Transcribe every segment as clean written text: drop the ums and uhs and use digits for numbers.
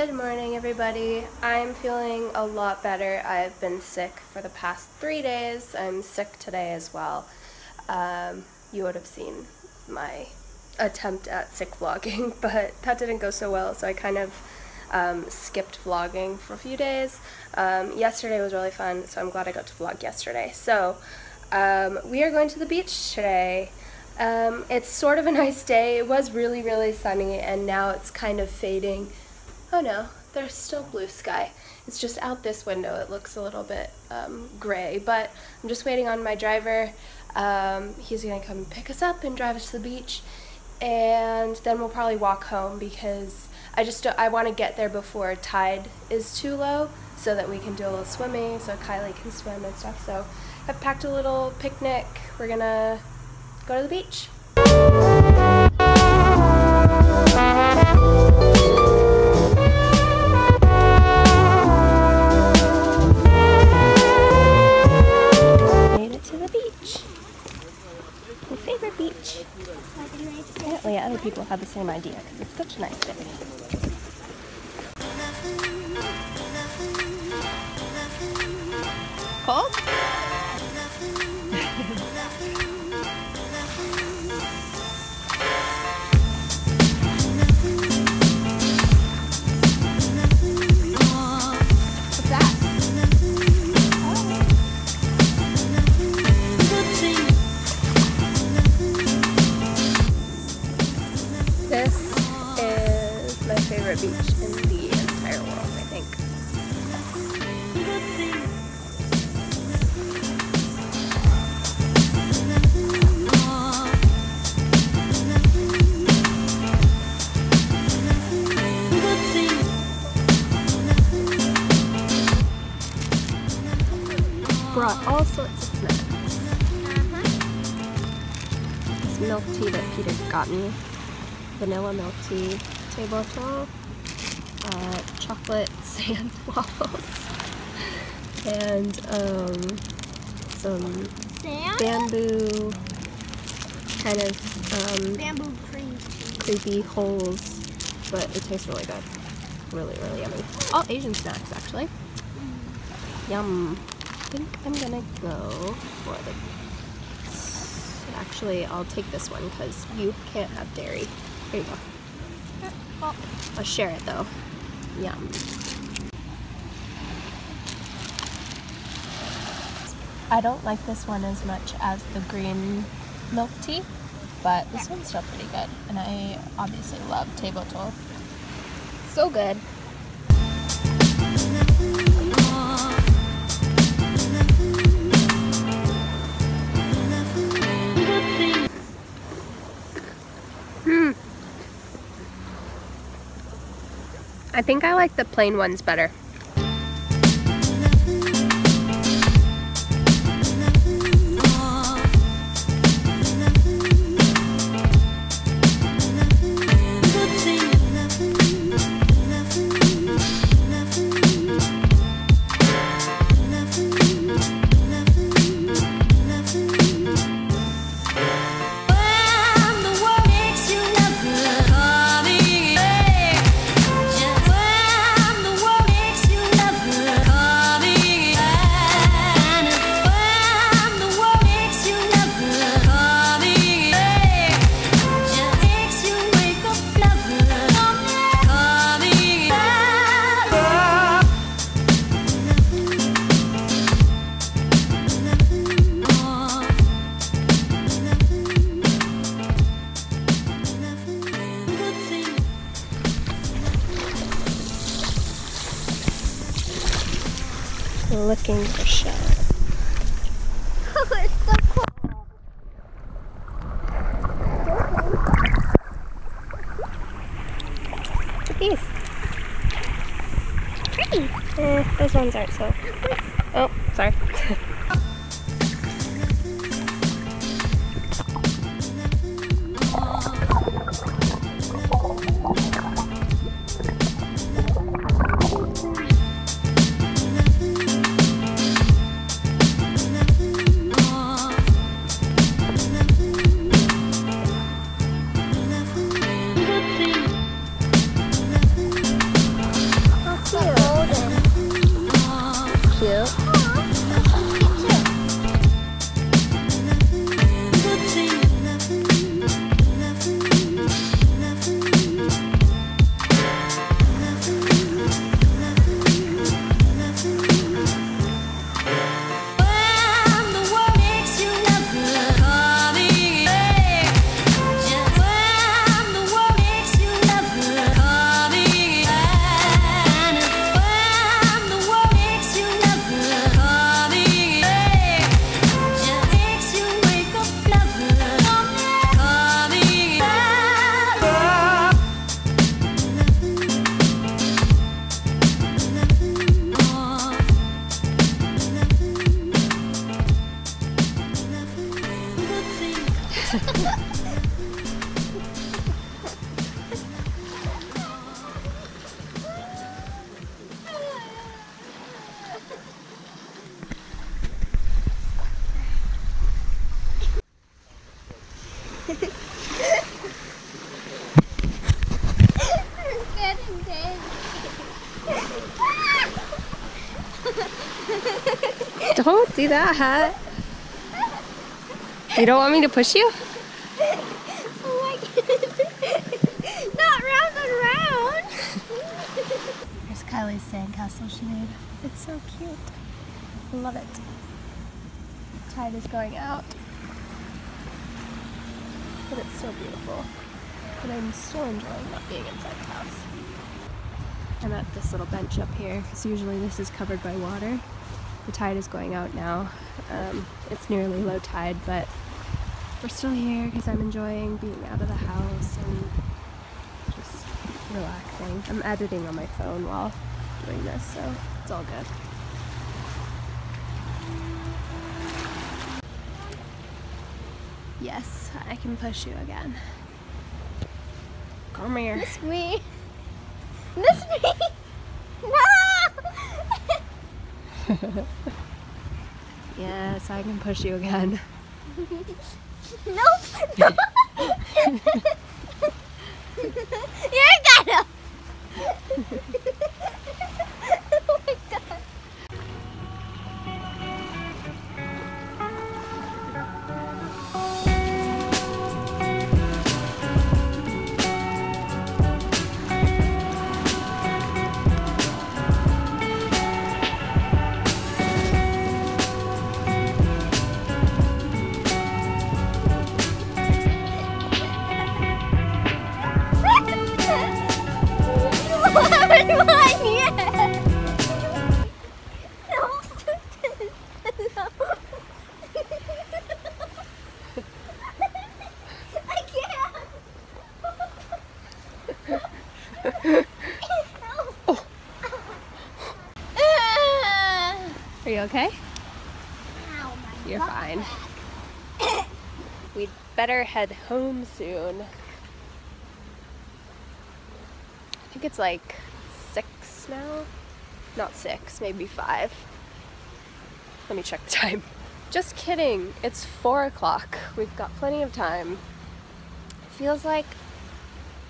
Good morning, everybody. I'm feeling a lot better. I've been sick for the past 3 days. I'm sick today as well. You would have seen my attempt at sick vlogging, but that didn't go so well, so I kind of skipped vlogging for a few days. Yesterday was really fun, so I'm glad I got to vlog yesterday. So we are going to the beach today. It's sort of a nice day. It was really, really sunny, and now it's kind of fading. Oh no, there's still blue sky. It's just out this window. It looks a little bit gray, but I'm just waiting on my driver. He's gonna come pick us up and drive us to the beach, and then we'll probably walk home because I want to get there before tide is too low so that we can do a little swimming, so Kylie can swim and stuff. So I've packed a little picnic. We're gonna go to the beach. Made it to the beach. My favorite beach. Apparently other people have the same idea because it's such a nice day. Cold? This is my favorite beach in the entire world, I think. Brought all sorts of snacks. This milk tea that Peter got me. Vanilla milk tea, table top, chocolate sand waffles, and some bamboo kind of bamboo creepy holes, but it tastes really good. Really, really yummy. All Asian snacks, actually. Yum. I think I'm gonna go for the... Actually, I'll take this one because you can't have dairy. Here you go. I'll share it though. Yum. I don't like this one as much as the green milk tea, but this one's still pretty good. And I obviously love table toll. So good. I think I like the plain ones better. Looking for shells. Oh, it's so cool. Look at these. Pretty. Those ones aren't so. Oh, sorry. Don't do that. You don't want me to push you? Oh my goodness. Not round and round. Here's Kylie's sandcastle she made. It's so cute. I love it. Tide is going out. But it's still beautiful. But I'm still enjoying not being inside the house. I'm at this little bench up here because usually this is covered by water. The tide is going out now. It's nearly low tide, but we're still here because I'm enjoying being out of the house and just relaxing. I'm editing on my phone while doing this, so it's all good. Yes, I can push you again. Come here. Miss me. Miss me. No. Yes, I can push you again. Nope. No. You're gonna. Oh my god. Are you okay? Ow, my You're butt fine. crack. We'd better head home soon. I think it's like 6 now. Not 6, maybe 5. Let me check the time. Just kidding. It's 4 o'clock. We've got plenty of time. It feels like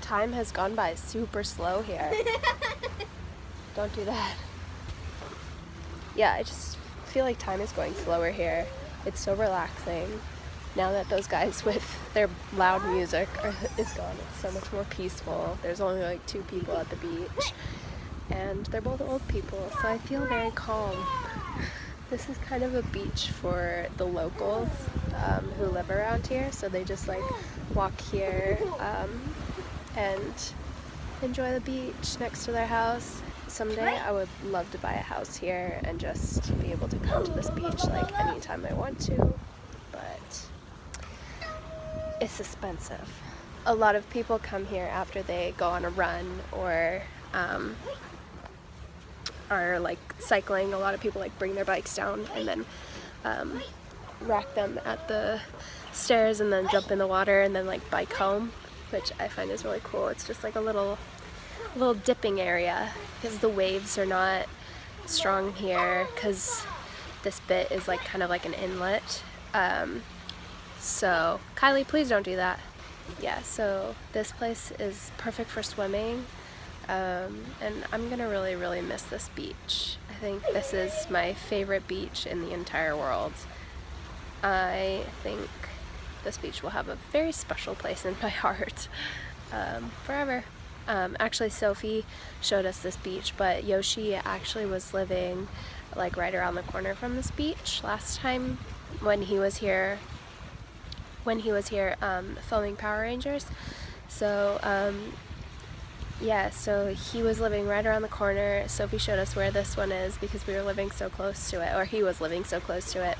time has gone by super slow here. Don't do that. Yeah, I just feel like time is going slower here. It's so relaxing. Now that those guys with their loud music is gone, it's so much more peaceful. There's only like 2 people at the beach, and they're both old people, so I feel very calm. This is kind of a beach for the locals who live around here, so they just like walk here and enjoy the beach next to their house. Someday I would love to buy a house here and just be able to come to this beach like anytime I want to, but it's expensive. A lot of people come here after they go on a run or are like cycling. A lot of people like bring their bikes down and then rack them at the stairs and then jump in the water and then like bike home, which I find is really cool. It's just like a little dipping area because the waves are not strong here because this bit is like kind of like an inlet. So Kylie, please don't do that. Yeah, so this place is perfect for swimming, and I'm gonna really miss this beach. I think this is my favorite beach in the entire world. I think this beach will have a very special place in my heart forever. Actually, Sophie showed us this beach, but Yoshi actually was living like right around the corner from this beach last time when he was here filming Power Rangers. So yeah, so he was living right around the corner. Sophie showed us where this one is because we were living so close to it, or he was living so close to it,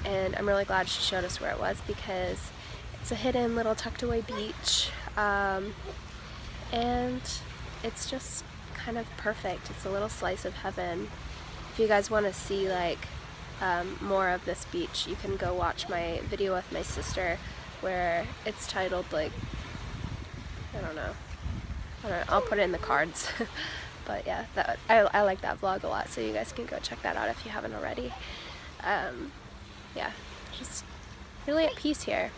and I'm really glad she showed us where it was because it's a hidden little tucked away beach. And it's just kind of perfect. It's a little slice of heaven. If you guys want to see like more of this beach, you can go watch my video with my sister where it's titled like, I don't know, I'll put it in the cards. But yeah, I like that vlog a lot, so you guys can go check that out if you haven't already. Yeah, just really at peace here.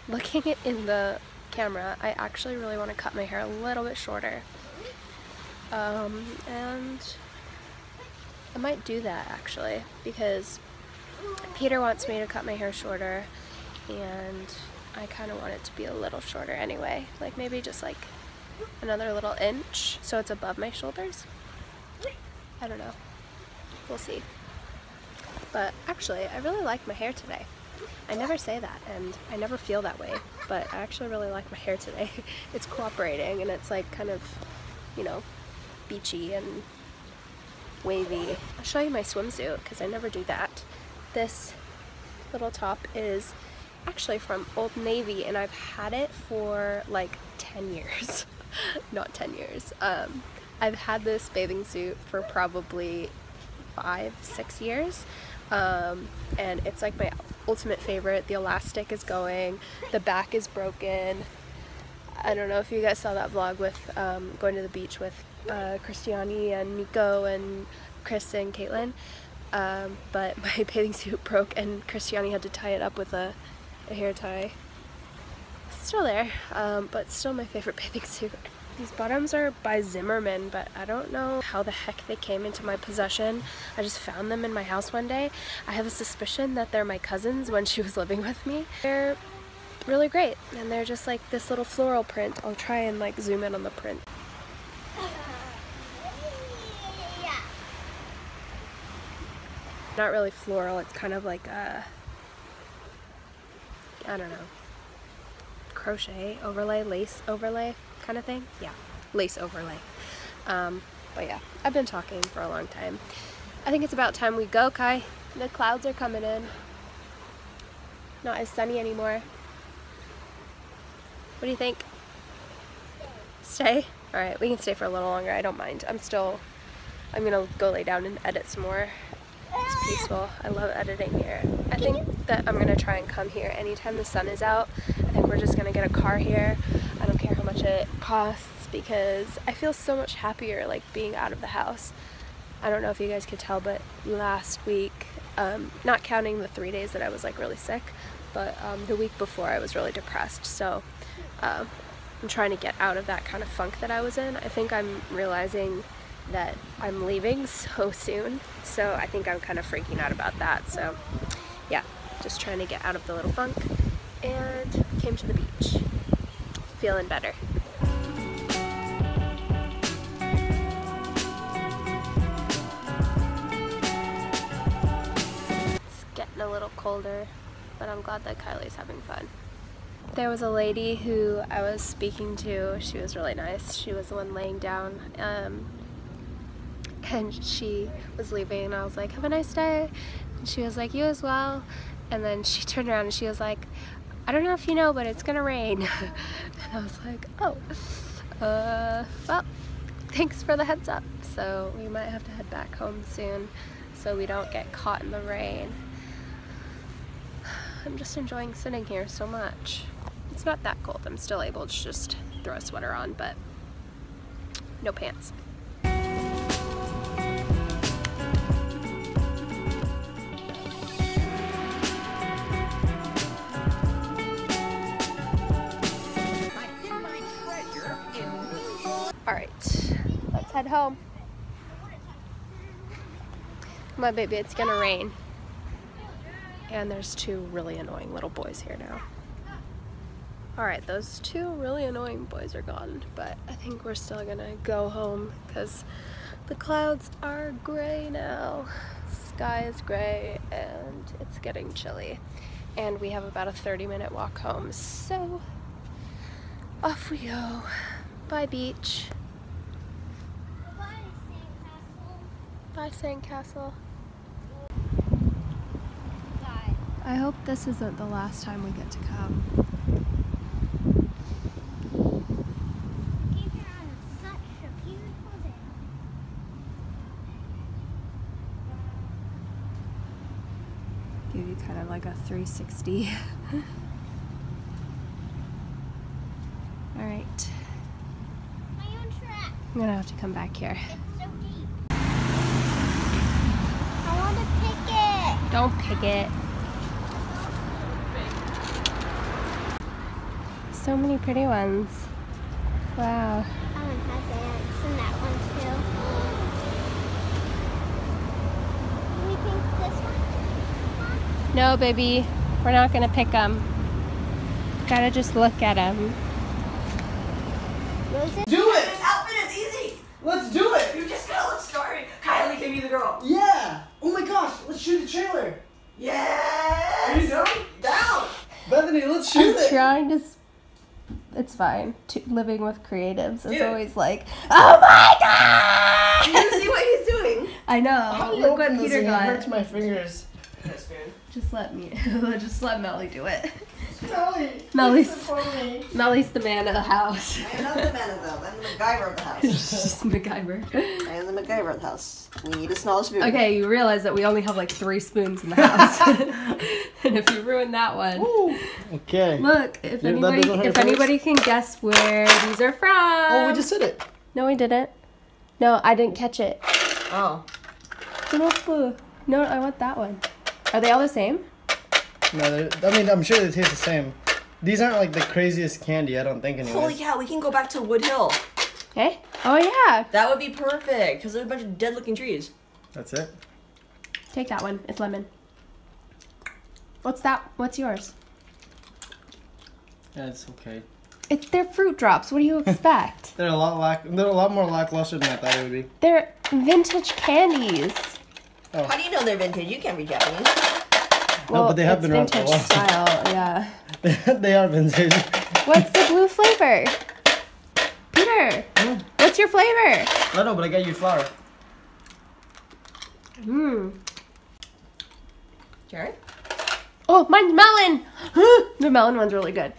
Looking in the camera, I actually really want to cut my hair a little bit shorter, and I might do that actually, because Peter wants me to cut my hair shorter, and I kind of want it to be a little shorter anyway, like maybe just like another little inch so it's above my shoulders. I don't know, we'll see. But actually, I really like my hair today. I never say that, and I never feel that way, but I actually really like my hair today. It's cooperating, and it's like kind of, you know, beachy and wavy. I'll show you my swimsuit, because I never do that. This little top is actually from Old Navy, and I've had it for like 10 years. Not 10 years. I've had this bathing suit for probably 5-6 years, and it's like my ultimate favorite. The elastic is going, the back is broken. I don't know if you guys saw that vlog with going to the beach with Christiani and Nico and Chris and Caitlin, but my bathing suit broke and Christiani had to tie it up with a hair tie. It's still there, but still my favorite bathing suit. These bottoms are by Zimmerman, but I don't know how the heck they came into my possession. I just found them in my house one day. I have a suspicion that they're my cousin's when she was living with me. They're really great, and they're just like this little floral print. I'll try and like zoom in on the print. Not really floral, it's kind of like a, I don't know, crochet overlay, lace overlay kind of thing. Yeah, lace overlay. But yeah, I've been talking for a long time. I think it's about time we go, Kai. The clouds are coming in. Not as sunny anymore. What do you think? Stay? Alright, we can stay for a little longer. I don't mind. I'm gonna go lay down and edit some more. It's peaceful. I love editing here. I think that I'm gonna try and come here anytime the sun is out. I think we're just gonna get a car here. I don't care how much it costs, because I feel so much happier like being out of the house. I don't know if you guys could tell, but last week, not counting the 3 days that I was like really sick, but the week before I was really depressed. So I'm trying to get out of that kind of funk that I was in. I think I'm realizing that I'm leaving so soon, so I think I'm kind of freaking out about that. So yeah, just trying to get out of the little funk, and came to the beach. Feeling better. It's getting a little colder, but I'm glad that Kylie's having fun. There was a lady who I was speaking to. She was really nice. She was the one laying down, and she was leaving, and I was like, have a nice day. And she was like, you as well. And then she turned around and she was like, I don't know if you know, but it's gonna rain. And I was like, oh, well, thanks for the heads up. So we might have to head back home soon so we don't get caught in the rain. I'm just enjoying sitting here so much. It's not that cold. I'm still able to just throw a sweater on, but no pants. Alright, let's head home. Come on, baby, it's gonna rain. And there's two really annoying little boys here now. Alright, those two really annoying boys are gone, but I think we're still gonna go home because the clouds are gray now. Sky is gray and it's getting chilly. And we have about a 30-minute walk home, so off we go. Bye, beach. Bye, sandcastle. I hope this isn't the last time we get to come. Cape Town is such a beautiful day. Give you kind of like a 360. Alright. My own track. I'm gonna have to come back here. It's so deep. I want to pick it. Don't pick it. So many pretty ones. Wow. That one has ants, and that one No, baby, we're not gonna pick them. Gotta just look at them. Do it! This outfit is easy! Let's do it! You just gotta look sorry. Kylie can be the girl. Yeah! Oh my gosh, let's shoot a trailer! Yes! Are you down? Down! Bethany, let's shoot it! Trying to. It's fine. Living with creatives is Dude. always like, oh my god! You see what he's doing? I know. How do you Look what open this Peter thing? It got. hurts my fingers. Just let me. Just let Melly do it. Melly! Melly's- fix it for me. Melly's the man of the house. I am not the man of the house. I'm the MacGyver of the house. Just MacGyver. I am the MacGyver of the house. We need a smaller spoon. Okay, you realize that we only have like 3 spoons in the house, and if you ruin that one, Woo. Okay. look. If Yeah, that doesn't hurt if your anybody can guess where these are from. Oh, we just did it. No, we didn't. No, I didn't catch it. Oh. No, I want that one. Are they all the same? No, I mean, I'm sure they taste the same. These aren't like the craziest candy, I don't think, anyways. Holy cow, we can go back to Wood Hill. Okay. Oh yeah. That would be perfect, because there's a bunch of dead looking trees. That's it. Take that one. It's lemon. What's that? What's yours? Yeah, it's okay. They're fruit drops. What do you expect? They're a lot more lackluster than I thought it would be. They're vintage candies. How do you know they're vintage? You can't read Japanese. No, but they have it's been around for a vintage while. style. Yeah. They are vintage. What's the blue flavor? Peter, what's your flavor? I know, but I got you flour. Mmm. Cherry? Oh, mine's melon. The melon one's really good.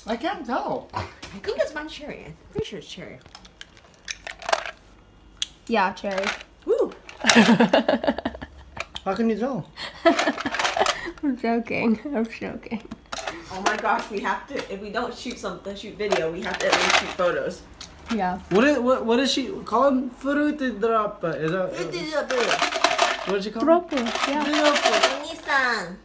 I can't tell. I think it's mine cherry. I'm pretty sure it's cherry. Yeah, cherry. Woo! How can you tell? I'm joking. I'm joking. Oh my gosh, we have to, if we don't shoot video, we have to at least shoot photos. Yeah. What is she call him? Fruit drop. Is that what did she call him? Tropo. Yeah. Nissan.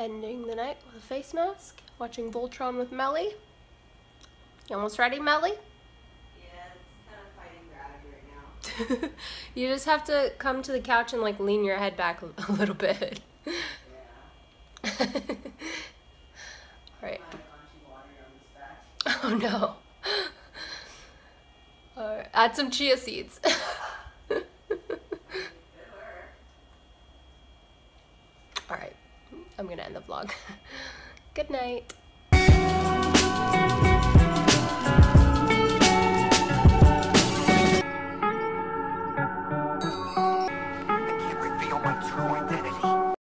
Ending the night with a face mask. Watching Voltron with Melly. You almost ready, Melly? Yeah, it's kind of fighting gravity right now. You just have to come to the couch and like lean your head back a little bit. Yeah. Alright. Oh no. Alright, add some chia seeds. Alright, I'm gonna end the vlog. Good night.